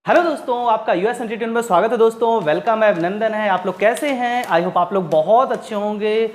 Hello दोस्तों, आपका US entertainment में स्वागत है। दोस्तों वेलकम है, अभिनंदन है। आप लोग कैसे हैं? आई होप आप लोग बहुत अच्छे होंगे।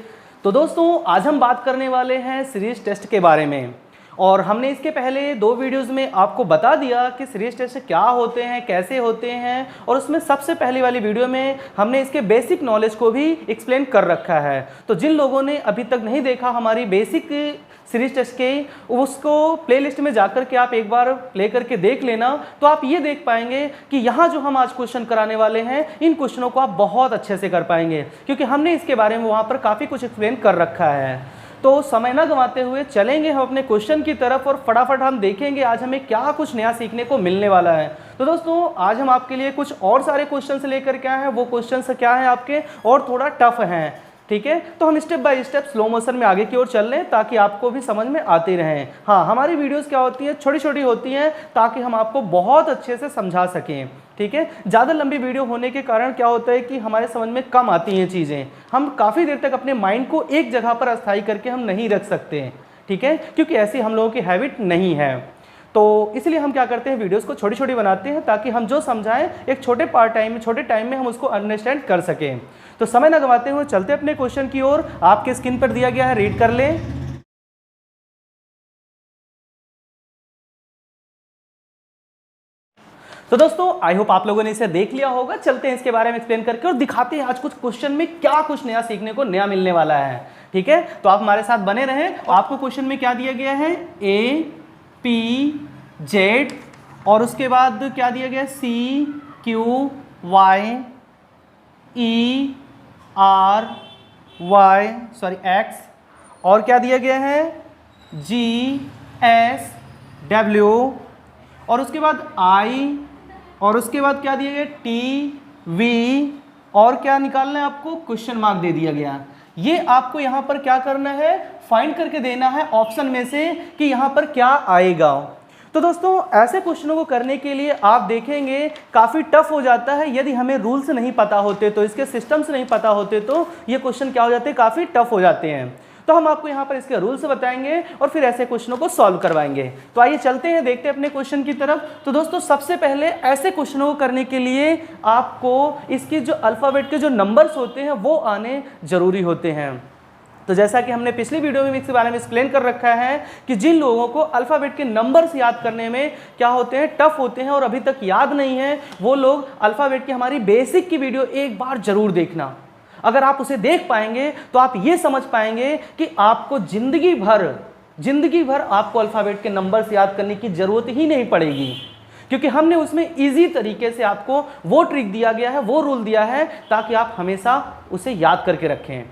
तो दोस्तों आज हम बात करने वाले हैं सीरीज टेस्ट के बारे में। और हमने इसके पहले 2 वीडियोस में आपको बता दिया कि सीरीज टेस्ट क्या होते हैं, कैसे होते हैं। और उसमें सबसे पहली वाली वीडियो में हमने इसके बेसिक नॉलेज को भी एक्सप्लेन कर रखा है। तो जिन लोगों ने अभी तक नहीं देखा हमारी बेसिक सीरीज टेस्ट के, उसको प्लेलिस्ट में जाकर के आप एक बार प्ले करके देख लेना। तो आप ये देख पाएंगे कि यहाँ जो हम आज क्वेश्चन कराने वाले हैं, इन क्वेश्चनों को आप बहुत अच्छे से कर पाएंगे, क्योंकि हमने इसके बारे में वहाँ पर काफ़ी कुछ एक्सप्लेन कर रखा है। तो समय ना गंवाते हुए चलेंगे हम अपने क्वेश्चन की तरफ और फटाफट हम देखेंगे आज हमें क्या कुछ नया सीखने को मिलने वाला है। तो दोस्तों आज हम आपके लिए कुछ और सारे क्वेश्चन लेकर के आए हैं। वो क्वेश्चन क्या हैं आपके, और थोड़ा टफ हैं, ठीक है। तो हम step by step slow motion में आगे की ओर चल लें ताकि आपको भी समझ में आती रहें। हाँ, हमारी वीडियोस क्या होती हैं, छोटी छोटी होती हैं ताकि हम आपको बहुत अच्छे से समझा सकें, ठीक है। ज़्यादा लंबी वीडियो होने के कारण क्या होता है कि हमारे समझ में कम आती हैं चीज़ें। हम काफ़ी देर तक अपने माइंड को एक जगह पर अस्थायी करके हम नहीं रख सकते, ठीक है, क्योंकि ऐसी हम लोगों की हैबिट नहीं है। तो इसलिए हम क्या करते हैं, वीडियोस को छोटी छोटी बनाते हैं ताकि हम जो समझाएं एक छोटे टाइम में हम उसको अंडरस्टैंड कर सकें। तो समय ना गंवाते हुए चलते अपने क्वेश्चन की ओर। आपके स्क्रीन पर दिया गया है, रीड कर लें। तो दोस्तों आई होप आप लोगों ने इसे देख लिया होगा। चलते हैं इसके बारे में एक्सप्लेन करके और दिखाते हैं आज कुछ क्वेश्चन में क्या कुछ नया सीखने को नया मिलने वाला है, ठीक है। तो आप हमारे साथ बने रहें। आपको क्वेश्चन में क्या दिया गया है, APZ, और उसके बाद क्या दिया गया है, X, और क्या दिया गया है, GSW, और उसके बाद I, और उसके बाद क्या दिया गया, TV, और क्या निकालना है आपको, क्वेश्चन मार्क दे दिया गया। ये आपको यहाँ पर क्या करना है, फाइंड करके देना है ऑप्शन में से कि यहाँ पर क्या आएगा। तो दोस्तों ऐसे क्वेश्चनों को करने के लिए आप देखेंगे काफ़ी टफ हो जाता है। यदि हमें रूल्स नहीं पता होते, तो इसके सिस्टम्स नहीं पता होते, तो ये क्वेश्चन क्या हो जाते हैं, काफ़ी टफ हो जाते हैं। तो हम आपको यहाँ पर इसके रूल्स बताएंगे और फिर ऐसे क्वेश्चनों को सॉल्व करवाएंगे। तो आइए चलते हैं, देखते हैं अपने क्वेश्चन की तरफ। तो दोस्तों सबसे पहले ऐसे क्वेश्चनों को करने के लिए आपको इसकी जो अल्फ़ाबेट के जो नंबर्स होते हैं वो आने जरूरी होते हैं। तो जैसा कि हमने पिछली वीडियो में इसके बारे में एक्सप्लेन कर रखा है कि जिन लोगों को अल्फ़ाबेट के नंबर्स याद करने में क्या होते हैं, टफ होते हैं, और अभी तक याद नहीं है, वो लोग अल्फ़ाबेट की हमारी बेसिक की वीडियो एक बार जरूर देखना। अगर आप उसे देख पाएंगे तो आप ये समझ पाएंगे कि आपको जिंदगी भर आपको अल्फ़ाबेट के नंबर्स याद करने की ज़रूरत ही नहीं पड़ेगी, क्योंकि हमने उसमें इजी तरीके से आपको वो ट्रिक दिया गया है, वो रूल दिया है ताकि आप हमेशा उसे याद करके रखें,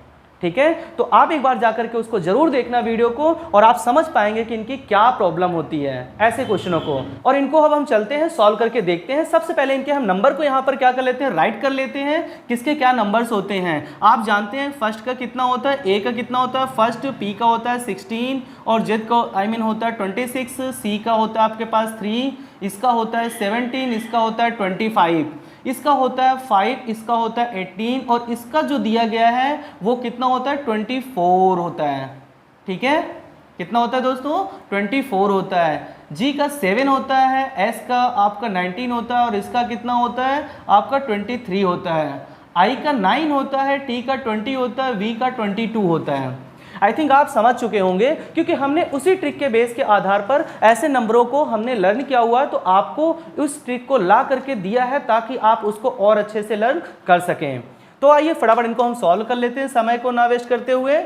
ठीक है। तो आप एक बार जाकर के उसको जरूर देखना वीडियो को, और आप समझ पाएंगे कि इनकी क्या प्रॉब्लम होती है ऐसे क्वेश्चनों को। और इनको अब हम चलते हैं सॉल्व करके देखते हैं। सबसे पहले इनके हम नंबर को यहाँ पर क्या कर लेते हैं, राइट कर लेते हैं, किसके क्या नंबर्स होते हैं। आप जानते हैं फर्स्ट का कितना होता है, A का कितना होता है, फर्स्ट P का होता है 16, और Z का होता है 26, C का होता है आपके पास 3, इसका होता है 17, इसका होता है 25, इसका होता है 5, इसका होता है 18, और इसका जो दिया गया है वो कितना होता है, 24 होता है, ठीक है। कितना होता है दोस्तों, 24 होता है। G का 7 होता है, S का आपका 19 होता है, और इसका कितना होता है आपका 23 होता है। I का 9 होता है, T का 20 होता है, V का 22 होता है। आई थिंक आप समझ चुके होंगे, क्योंकि हमने उसी ट्रिक के बेस के आधार पर ऐसे नंबरों को हमने लर्न किया हुआ है। तो आपको उस ट्रिक को ला करके दिया है ताकि आप उसको और अच्छे से लर्न कर सकें। तो आइए फटाफट इनको हम सॉल्व कर लेते हैं समय को ना वेस्ट करते हुए।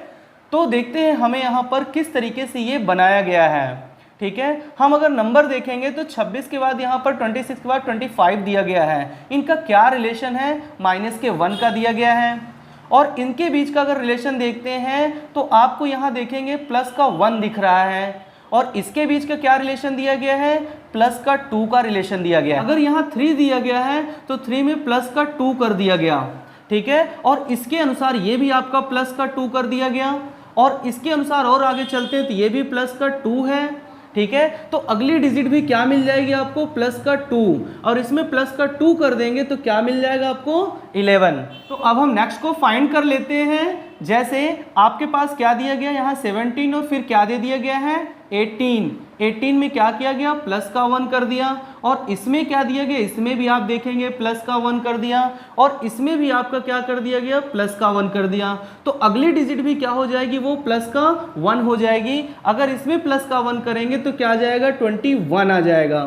तो देखते हैं हमें यहाँ पर किस तरीके से ये बनाया गया है, ठीक है। हम अगर नंबर देखेंगे तो 26 के बाद यहाँ पर 26 के बाद 25 दिया गया है। इनका क्या रिलेशन है, -1 का दिया गया है। और इनके बीच का अगर रिलेशन देखते हैं तो आपको यहाँ देखेंगे प्लस का 1 दिख रहा है, और इसके बीच का क्या रिलेशन दिया गया है, प्लस का 2 का रिलेशन दिया गया है। अगर यहाँ 3 दिया गया है तो 3 में प्लस का 2 कर दिया गया, ठीक है। और इसके अनुसार ये भी आपका प्लस का 2 कर दिया गया, और इसके अनुसार और आगे चलते हैं तो ये भी प्लस का 2 है, ठीक है। तो अगली डिजिट भी क्या मिल जाएगी आपको, प्लस का 2, और इसमें प्लस का 2 कर देंगे तो क्या मिल जाएगा आपको, 11। तो अब हम नेक्स्ट को फाइंड कर लेते हैं। जैसे आपके पास क्या दिया गया यहाँ 17, और फिर क्या दे दिया गया है 18 में क्या किया गया, प्लस का 1 कर दिया, और इसमें क्या दिया गया, इसमें भी आप देखेंगे प्लस का 1 कर दिया, और इसमें भी आपका क्या कर दिया गया, प्लस का 1 कर दिया। तो अगली डिजिट भी क्या हो जाएगी, वो प्लस का 1 हो जाएगी। अगर इसमें प्लस का 1 करेंगे तो क्या आ जाएगा, 21 आ जाएगा।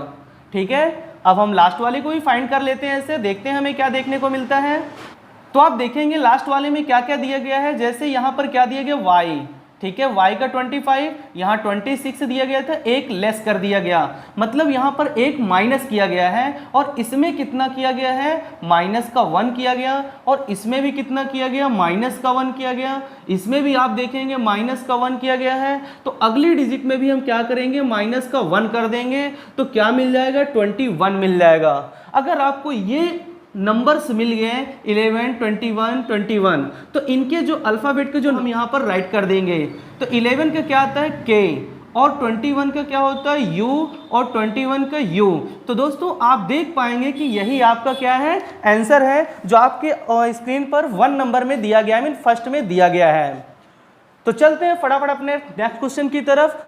ठीक है, अब हम लास्ट वाले को भी फाइंड कर लेते हैं, ऐसे देखते हैं हमें क्या देखने को मिलता है। तो आप देखेंगे लास्ट वाले में क्या क्या दिया गया है, जैसे यहाँ पर क्या दिया गया, y, ठीक है, y का 25, यहाँ 26 दिया गया था, एक लेस कर दिया गया, मतलब यहाँ पर एक माइनस किया गया है, और इसमें कितना किया गया है, माइनस का 1 किया गया, और इसमें भी कितना किया गया, माइनस का 1 किया गया, इसमें भी आप देखेंगे माइनस का 1 किया गया है। तो अगली डिजिट में भी हम क्या करेंगे, माइनस का 1 कर देंगे, तो क्या मिल जाएगा, 21 मिल जाएगा। अगर आपको ये नंबर्स मिल गए 11, 21, 21, तो इनके जो अल्फ़ाबेट के जो हम यहाँ पर राइट कर देंगे, तो 11 का क्या आता है, K, और 21 का क्या होता है, U, और 21 का U। तो दोस्तों आप देख पाएंगे कि यही आपका क्या है, आंसर है, जो आपके स्क्रीन पर 1 नंबर में दिया गया है, मीन फर्स्ट में दिया गया है। तो चलते हैं फटाफट अपने नेक्स्ट क्वेश्चन की तरफ।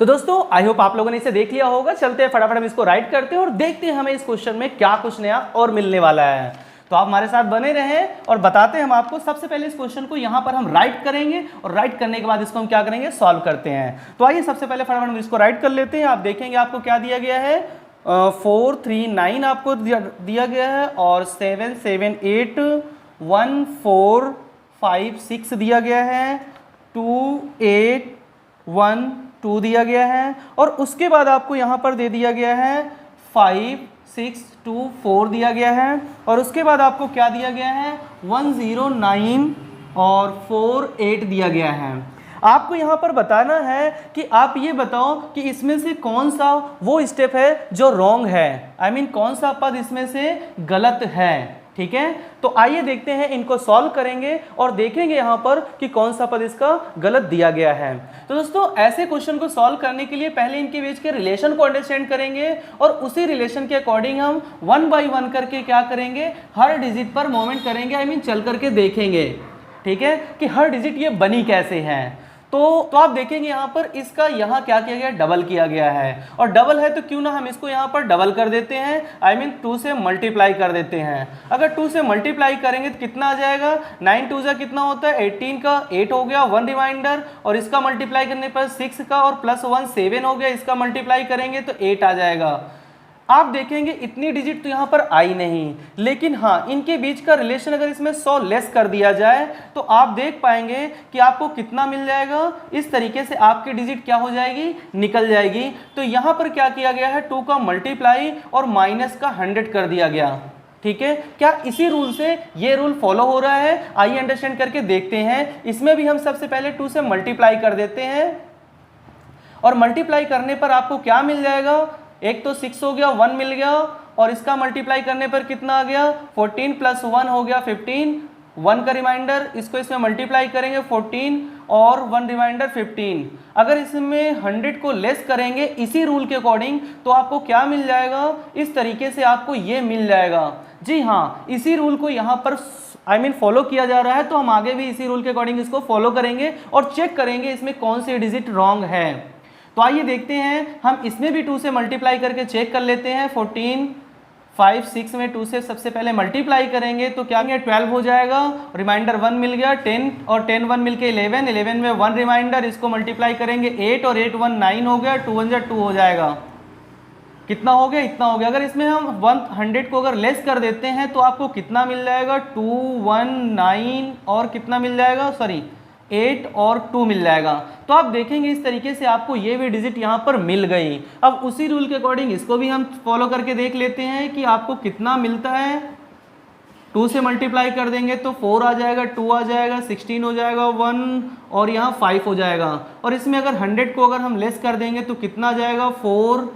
तो दोस्तों आई होप आप लोगों ने इसे देख लिया होगा। चलते हैं फटाफट हम इसको राइट करते हैं और देखते हैं हमें इस क्वेश्चन में क्या कुछ नया और मिलने वाला है। तो आप हमारे साथ बने रहें और बताते हैं हम आपको। सबसे पहले इस क्वेश्चन को यहाँ पर हम राइट करेंगे और राइट करने के बाद इसको हम क्या करेंगे, सॉल्व करते हैं। तो आइए सबसे पहले फटाफट हम इसको राइट कर लेते हैं। आप देखेंगे आपको क्या दिया गया है, 4, 3, 9 आपको दिया गया है, और 7, 7, 8, 1, 4, 5, 6 दिया गया है, 2, 8, 1, 2 दिया गया है, और उसके बाद आपको यहाँ पर दे दिया गया है 5, 6, 2, 4 दिया गया है, और उसके बाद आपको क्या दिया गया है, 1, 0, 9 और 4, 8 दिया गया है। आपको यहाँ पर बताना है कि आप ये बताओ कि इसमें से कौन सा वो स्टेप है जो रॉन्ग है, आई मीन कौन सा पद इसमें से गलत है। ठीक है, तो आइए देखते हैं, इनको सॉल्व करेंगे और देखेंगे यहाँ पर कि कौन सा पद इसका गलत दिया गया है। तो दोस्तों ऐसे क्वेश्चन को सॉल्व करने के लिए पहले इनके बीच के रिलेशन को अंडरस्टैंड करेंगे, और उसी रिलेशन के अकॉर्डिंग हम 1 बाय 1 करके क्या करेंगे, हर डिजिट पर मोमेंट करेंगे, आई मीन चल करके देखेंगे। ठीक है, कि हर डिजिट ये बनी कैसे है। तो आप देखेंगे यहाँ पर इसका यहाँ क्या किया गया, डबल किया गया है, और डबल है तो क्यों ना हम इसको यहाँ पर डबल कर देते हैं, आई मीन 2 से मल्टीप्लाई कर देते हैं। अगर 2 से मल्टीप्लाई करेंगे तो कितना आ जाएगा, 9 2 कितना होता है, 18 का 8 हो गया, 1 रिमाइंडर, और इसका मल्टीप्लाई करने पर 6 का और प्लस 1 7 हो गया, इसका मल्टीप्लाई करेंगे तो 8 आ जाएगा। आप देखेंगे इतनी डिजिट तो यहाँ पर आई नहीं, लेकिन हाँ इनके बीच का रिलेशन अगर इसमें 100 लेस कर दिया जाए तो आप देख पाएंगे कि आपको कितना मिल जाएगा। इस तरीके से आपकी डिजिट क्या हो जाएगी, निकल जाएगी। तो यहाँ पर क्या किया गया है, 2 का मल्टीप्लाई और माइनस का 100 कर दिया गया। ठीक है, क्या इसी रूल से ये रूल फॉलो हो रहा है, आइए अंडरस्टैंड करके देखते हैं। इसमें भी हम सबसे पहले 2 से मल्टीप्लाई कर देते हैं, और मल्टीप्लाई करने पर आपको क्या मिल जाएगा, एक तो 6 हो गया, 1 मिल गया, और इसका मल्टीप्लाई करने पर कितना आ गया, 14 प्लस 1 हो गया 15, 1 का रिमाइंडर, इसको इसमें मल्टीप्लाई करेंगे 14 और 1 रिमाइंडर 15। अगर इसमें 100 को लेस करेंगे इसी रूल के अकॉर्डिंग तो आपको क्या मिल जाएगा, इस तरीके से आपको ये मिल जाएगा। जी हाँ, इसी रूल को यहाँ पर आई मीन फॉलो किया जा रहा है, तो हम आगे भी इसी रूल के अकॉर्डिंग इसको फॉलो करेंगे और चेक करेंगे इसमें कौन सी डिजिट रॉन्ग है। तो आइए देखते हैं, हम इसमें भी 2 से मल्टीप्लाई करके चेक कर लेते हैं। 14, 5, 6 में 2 से सबसे पहले मल्टीप्लाई करेंगे तो क्या 12 हो जाएगा, रिमाइंडर 1 मिल गया, 10 और 10 1 मिल के 11, 11 में 1 रिमाइंडर, इसको मल्टीप्लाई करेंगे 8 और 8 1 9 हो गया, 2 1 2 हो जाएगा। कितना हो गया, इतना हो गया। अगर इसमें हम 100 को अगर लेस कर देते हैं तो आपको कितना मिल जाएगा, 2 1 9 और कितना मिल जाएगा, सॉरी 8 और 2 मिल जाएगा। तो आप देखेंगे इस तरीके से आपको ये भी डिजिट यहाँ पर मिल गई। अब उसी रूल के अकॉर्डिंग इसको भी हम फॉलो करके देख लेते हैं कि आपको कितना मिलता है। 2 से मल्टीप्लाई कर देंगे तो 4 आ जाएगा, 2 आ जाएगा, 16 हो जाएगा, 1 और यहाँ 5 हो जाएगा। और इसमें अगर 100 को अगर हम लेस कर देंगे तो कितना आ जाएगा, 4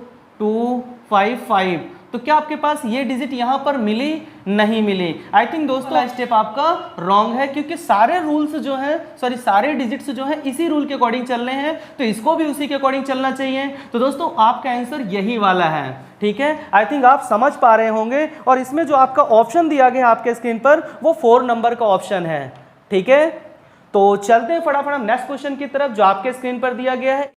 2 5 5। तो क्या आपके पास ये डिजिट यहाँ पर मिली, नहीं मिली। आई थिंक दोस्तों स्टेप आपका रॉन्ग है, क्योंकि सारे रूल्स जो हैं, सॉरी सारे डिजिट्स जो हैं इसी रूल के अकॉर्डिंग चल रहे हैं, तो इसको भी उसी के अकॉर्डिंग चलना चाहिए। तो दोस्तों आपका आंसर यही वाला है। ठीक है, आई थिंक आप समझ पा रहे होंगे। और इसमें जो आपका ऑप्शन दिया गया आपके स्क्रीन पर वो 4 नंबर का ऑप्शन है। ठीक है, तो चलते हैं फटाफट हम नेक्स्ट क्वेश्चन की तरफ जो आपके स्क्रीन पर दिया गया है।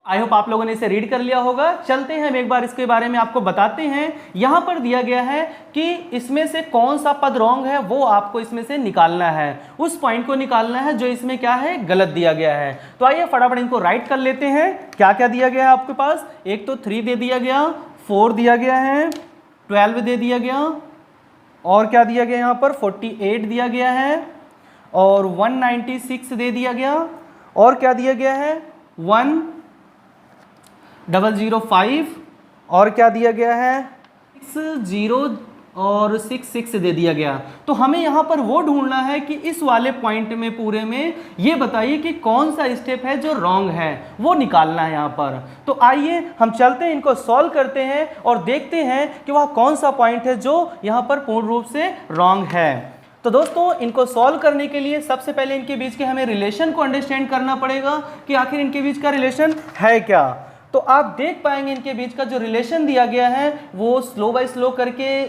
आई होप आप लोगों ने इसे रीड कर लिया होगा। चलते हैं हम एक बार इसके बारे में आपको बताते हैं। यहां पर दिया गया है कि इसमें से कौन सा पद रॉन्ग है, वो आपको इसमें से निकालना है, उस पॉइंट को निकालना है जो इसमें क्या है, गलत दिया गया है। तो आइए फटाफट इनको राइट कर लेते हैं। क्या क्या दिया गया है आपके पास, एक तो 3 दे दिया गया, 4 दिया गया है, 12 दे दिया गया, और क्या दिया गया यहाँ पर 48 दिया गया है, और 196 दे दिया गया, और क्या दिया गया है 1005, और क्या दिया गया है 60 और 66 दे दिया गया। तो हमें यहाँ पर वो ढूंढना है कि इस वाले पॉइंट में पूरे में ये बताइए कि कौन सा स्टेप है जो रॉन्ग है, वो निकालना है यहाँ पर। तो आइए हम चलते हैं, इनको सॉल्व करते हैं और देखते हैं कि वह कौन सा पॉइंट है जो यहाँ पर पूर्ण रूप से रॉन्ग है। तो दोस्तों इनको सॉल्व करने के लिए सबसे पहले इनके बीच के हमें रिलेशन को अंडरस्टैंड करना पड़ेगा कि आखिर इनके बीच का रिलेशन है क्या। तो आप देख पाएंगे इनके बीच का जो रिलेशन दिया गया है वो स्लो बाय स्लो करके,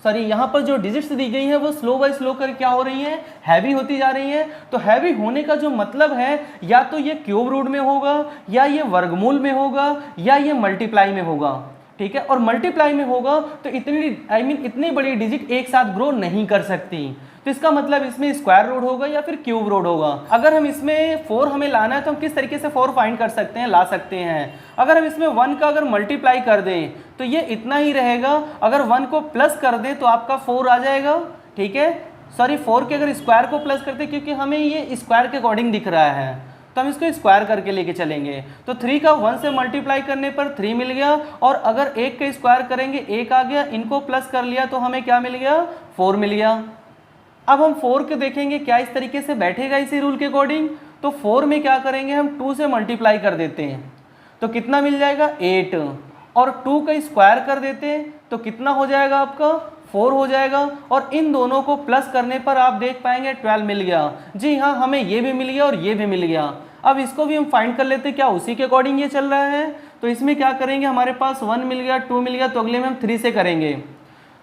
सॉरी यहाँ पर जो डिजिट्स दी गई है वो स्लो बाय स्लो कर क्या हो रही है, हैवी होती जा रही है। तो हैवी होने का जो मतलब है या तो ये क्यूब रूट में होगा, या ये वर्गमूल में होगा, या ये मल्टीप्लाई में होगा, ठीक है। और मल्टीप्लाई में होगा तो इतनी बड़ी डिजिट एक साथ ग्रो नहीं कर सकती। तो इसका मतलब इसमें स्क्वायर रूट होगा या फिर क्यूब रूट होगा। अगर हम इसमें 4 हमें लाना है तो हम किस तरीके से 4 फाइंड कर सकते हैं, ला सकते हैं। अगर हम इसमें 1 का अगर मल्टीप्लाई कर दें तो ये इतना ही रहेगा, अगर 1 को प्लस कर दें तो आपका 4 आ जाएगा, ठीक है। सॉरी 4 के अगर स्क्वायर को प्लस करते, क्योंकि हमें ये स्क्वायर के अकॉर्डिंग दिख रहा है तो हम इसको स्क्वायर करके लेके चलेंगे। तो 3 का 1 से मल्टीप्लाई करने पर 3 मिल गया, और अगर 1 का स्क्वायर करेंगे 1 आ गया, इनको प्लस कर लिया तो हमें क्या मिल गया, 4 मिल गया। अब हम 4 के देखेंगे क्या इस तरीके से बैठेगा इसी रूल के अकॉर्डिंग। तो 4 में क्या करेंगे हम 2 से मल्टीप्लाई कर देते हैं तो कितना मिल जाएगा 8, और 2 का स्क्वायर कर देते हैं तो कितना हो जाएगा आपका 4 हो जाएगा, और इन दोनों को प्लस करने पर आप देख पाएंगे 12 मिल गया। जी हाँ, हमें ये भी मिल गया और ये भी मिल गया। अब इसको भी हम फाइंड कर लेते हैं क्या उसी के अकॉर्डिंग ये चल रहा है। तो इसमें क्या करेंगे, हमारे पास 1 मिल गया, 2 मिल गया, तो अगले में हम 3 से करेंगे।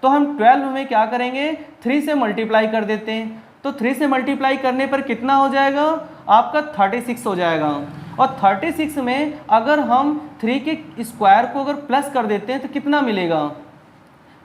तो हम 12 में क्या करेंगे 3 से मल्टीप्लाई कर देते हैं। तो 3 से मल्टीप्लाई करने पर कितना हो जाएगा आपका 36 हो जाएगा। और 36 में अगर हम 3 के स्क्वायर को अगर प्लस कर देते हैं तो कितना मिलेगा,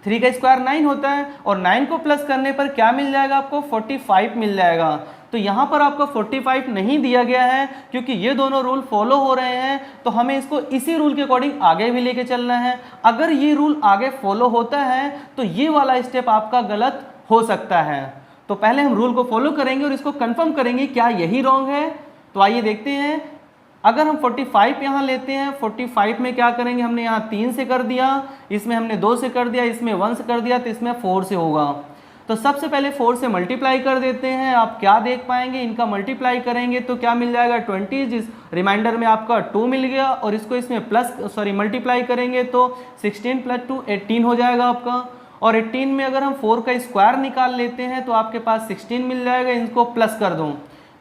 3 का स्क्वायर 9 होता है, और 9 को प्लस करने पर क्या मिल जाएगा आपको 45 मिल जाएगा। तो यहाँ पर आपका 45 नहीं दिया गया है क्योंकि ये दोनों रूल फॉलो हो रहे हैं, तो हमें इसको इसी रूल के अकॉर्डिंग आगे भी लेके चलना है। अगर ये रूल आगे फॉलो होता है तो ये वाला स्टेप आपका गलत हो सकता है। तो पहले हम रूल को फॉलो करेंगे और इसको कंफर्म करेंगे क्या यही रॉन्ग है। तो आइए देखते हैं। अगर हम 45 यहाँ लेते हैं, 45 में क्या करेंगे, हमने यहाँ 3 से कर दिया, इसमें हमने 2 से कर दिया, इसमें 1 से कर दिया, तो इसमें 4 से होगा। तो सबसे पहले 4 से मल्टीप्लाई कर देते हैं। आप क्या देख पाएंगे, इनका मल्टीप्लाई करेंगे तो क्या मिल जाएगा 20, जिस रिमाइंडर में आपका 2 मिल गया, और इसको इसमें मल्टीप्लाई करेंगे तो 16 + 2 18 हो जाएगा आपका। और 18 में अगर हम 4 का स्क्वायर निकाल लेते हैं तो आपके पास 16 मिल जाएगा। इनको प्लस कर दो,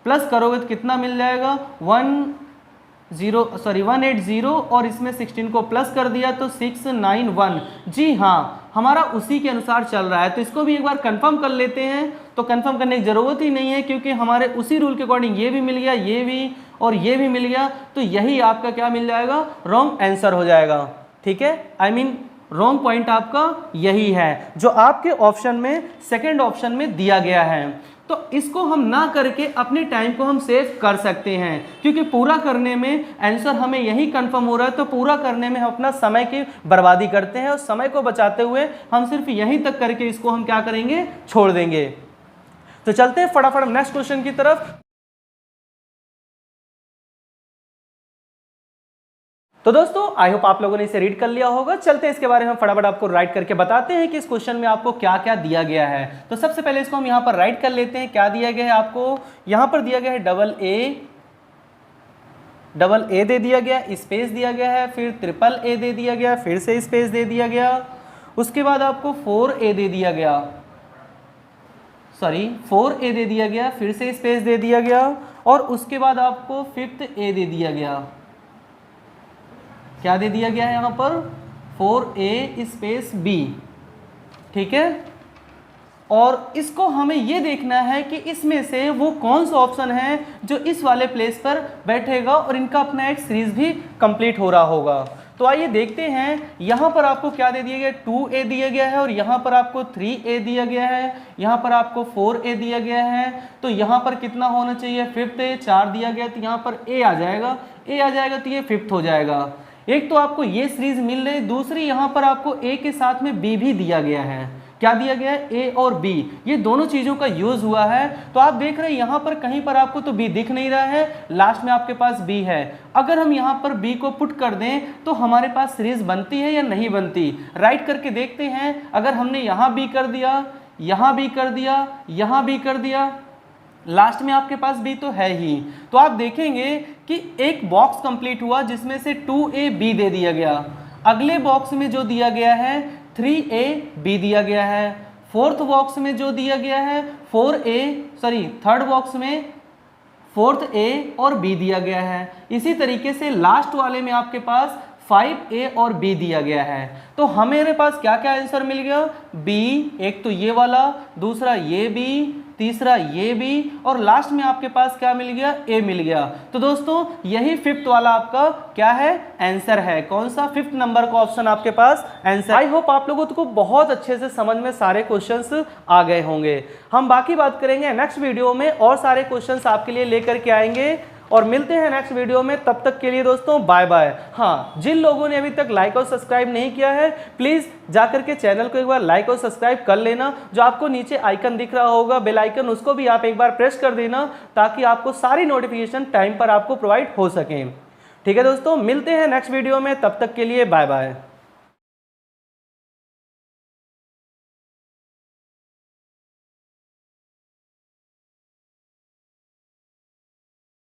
प्लस करोगे तो कितना मिल जाएगा 180, और इसमें 16 को प्लस कर दिया तो 691। जी हाँ, हमारा उसी के अनुसार चल रहा है। तो इसको भी एक बार कंफर्म कर लेते हैं। तो कंफर्म करने की ज़रूरत ही नहीं है क्योंकि हमारे उसी रूल के अकॉर्डिंग ये भी मिल गया, ये भी और ये भी मिल गया। तो यही आपका क्या मिल जाएगा, रॉन्ग आंसर हो जाएगा, ठीक है। रॉन्ग पॉइंट आपका यही है जो आपके ऑप्शन में, सेकेंड ऑप्शन में दिया गया है। तो इसको हम ना करके अपने टाइम को हम सेव कर सकते हैं, क्योंकि पूरा करने में आंसर हमें यही कंफर्म हो रहा है। तो पूरा करने में हम अपना समय की बर्बादी करते हैं, और समय को बचाते हुए हम सिर्फ यहीं तक करके इसको हम क्या करेंगे, छोड़ देंगे। तो चलते हैं फटाफट नेक्स्ट क्वेश्चन की तरफ। तो दोस्तों आई होप आप लोगों ने इसे रीड कर लिया होगा। चलते हैं इसके बारे में फटाफट आपको राइट करके बताते हैं कि इस क्वेश्चन में आपको क्या क्या दिया गया है। तो सबसे पहले इसको हम यहाँ पर राइट कर लेते हैं। क्या दिया गया है आपको, यहाँ पर दिया गया है डबल ए दे दिया गया, स्पेस दिया गया है, फिर ट्रिपल ए दे दिया गया, फिर से स्पेस दे दिया गया, उसके बाद आपको 4A दे दिया गया, 4A दे दिया गया, फिर से स्पेस दे दिया गया, और उसके बाद आपको 5th A दे दिया गया। क्या दे दिया गया है यहाँ पर 4A स्पेस B, ठीक है। और इसको हमें ये देखना है कि इसमें से वो कौन सा ऑप्शन है जो इस वाले प्लेस पर बैठेगा और इनका अपना एक सीरीज भी कंप्लीट हो रहा होगा। तो आइए देखते हैं, यहाँ पर आपको क्या दे दिया गया, 2a दिया गया है और यहाँ पर आपको 3a दिया गया है, यहाँ पर आपको 4a दिया गया है। तो यहाँ पर कितना होना चाहिए, 5th a, 4 दिया गया तो यहाँ पर a आ जाएगा, a आ जाएगा तो ये 5th हो जाएगा। एक तो आपको ये सीरीज मिल रही, दूसरी यहाँ पर आपको a के साथ में b भी दिया गया है। क्या दिया गया है, a और b, ये दोनों चीज़ों का यूज़ हुआ है। तो आप देख रहे हैं यहाँ पर कहीं पर आपको तो b दिख नहीं रहा है, लास्ट में आपके पास b है। अगर हम यहाँ पर b को पुट कर दें तो हमारे पास सीरीज बनती है या नहीं बनती, राइट करके देखते हैं। अगर हमने यहाँ b कर दिया, यहाँ b कर दिया, यहाँ b कर दिया, लास्ट में आपके पास b तो है ही, तो आप देखेंगे कि एक बॉक्स कंप्लीट हुआ जिसमें से 2ab दे दिया गया। अगले बॉक्स में जो दिया गया है 3ab दिया गया है। फोर्थ बॉक्स में जो दिया गया है थर्ड बॉक्स में 4th a और b दिया गया है। इसी तरीके से लास्ट वाले में आपके पास 5a और b दिया गया है। तो हमारे पास क्या क्या आंसर मिल गया, b, एक तो ये वाला, दूसरा ये b, तीसरा ये भी, और लास्ट में आपके पास क्या मिल गया, a मिल गया। तो दोस्तों यही 5th वाला आपका क्या है, आंसर है। कौन सा, 5th नंबर का ऑप्शन आपके पास आंसर। आई होप आप लोगों को बहुत अच्छे से समझ में सारे क्वेश्चंस आ गए होंगे। हम बाकी बात करेंगे नेक्स्ट वीडियो में, और सारे क्वेश्चंस आपके लिए लेकर के आएंगे और मिलते हैं नेक्स्ट वीडियो में। तब तक के लिए दोस्तों बाय बाय। हाँ, जिन लोगों ने अभी तक लाइक और सब्सक्राइब नहीं किया है, प्लीज़ जाकर के चैनल को एक बार लाइक और सब्सक्राइब कर लेना। जो आपको नीचे आइकन दिख रहा होगा बेल आइकन, उसको भी आप एक बार प्रेस कर देना ताकि आपको सारी नोटिफिकेशन टाइम पर आपको प्रोवाइड हो सकें। ठीक है दोस्तों, मिलते हैं नेक्स्ट वीडियो में, तब तक के लिए बाय बाय।